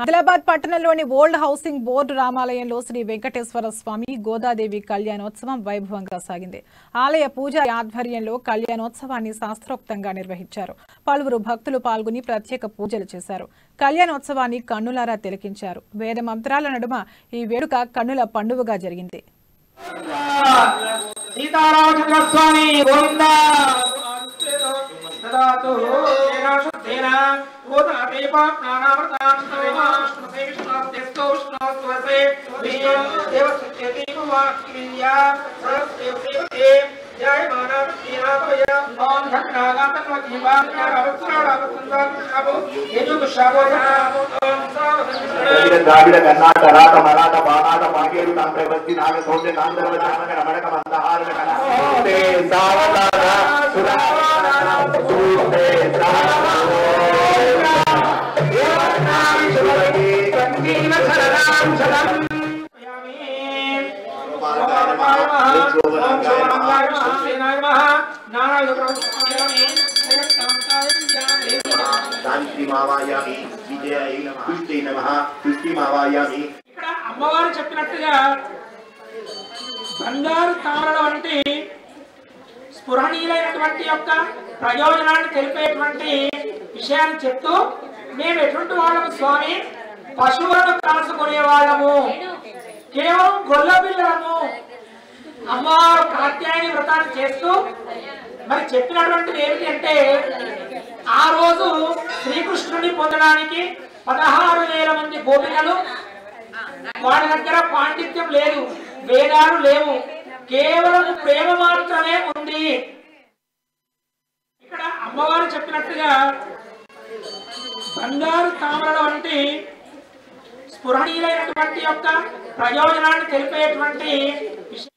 ఆదిలాబాద్ పట్టణంలోని old housing board రామాలయంలో శ్రీ వెంకటేశ్వర స్వామి గోదాదేవి కళ్యాణోత్సవం వైభవంగా సాగింది. ఆలయ పూజారి ఆధ్వర్యంలో కళ్యాణోత్సవాన్ని శాస్త్రోక్తంగా నిర్వహించారు. పలువురు భక్తులు పాల్గొని ప్రత్యేక పూజలు చేశారు. కళ్యాణోత్సవాన్ని కన్నులారా తిలకించారు. వేద మంత్రాల నడుమ ఈ వేడుక కన్నుల పండువగా జరిగింది. ద్రావిడ కర్ణాటక రాత మరాఠ బాణాట మాగేరు తాంత్రవస్తి నాగ సౌంద్య కాంతరవ జానక రమణక మందహారణ కళాస్తే సావతార సురాస్తే ఇక్కడ అమ్మవారు చెప్పినట్టుగా బంగారు తామరల వంటి స్ఫురణీయులైనటువంటి యొక్క ప్రయోజనాన్ని తెలిపేటువంటి విషయాన్ని చెప్తూ మేము ఎటువంటి వాళ్ళము స్వామి, పశువులను కాల్చుకునే వాళ్ళము, కేవలం గొల్ల పిల్లలము. అమ్మవారు కాత్యాయని వ్రతాన్ని చేస్తూ మరి చెప్పినటువంటిది ఏమిటి అంటే, ఆ రోజు శ్రీకృష్ణుని పొందడానికి 16,000 మంది గోపికలు, వాడి దగ్గర పాండిత్యం లేదు, వేదాలు లేవు, కేవలం ప్రేమ మాత్రమే ఉంది. ఇక్కడ అమ్మవారు చెప్పినట్టుగా బంగారు తామరల వంటి స్ఫురణీయులైనటువంటి యొక్క ప్రయోజనాన్ని తెలిపేటువంటి విషయం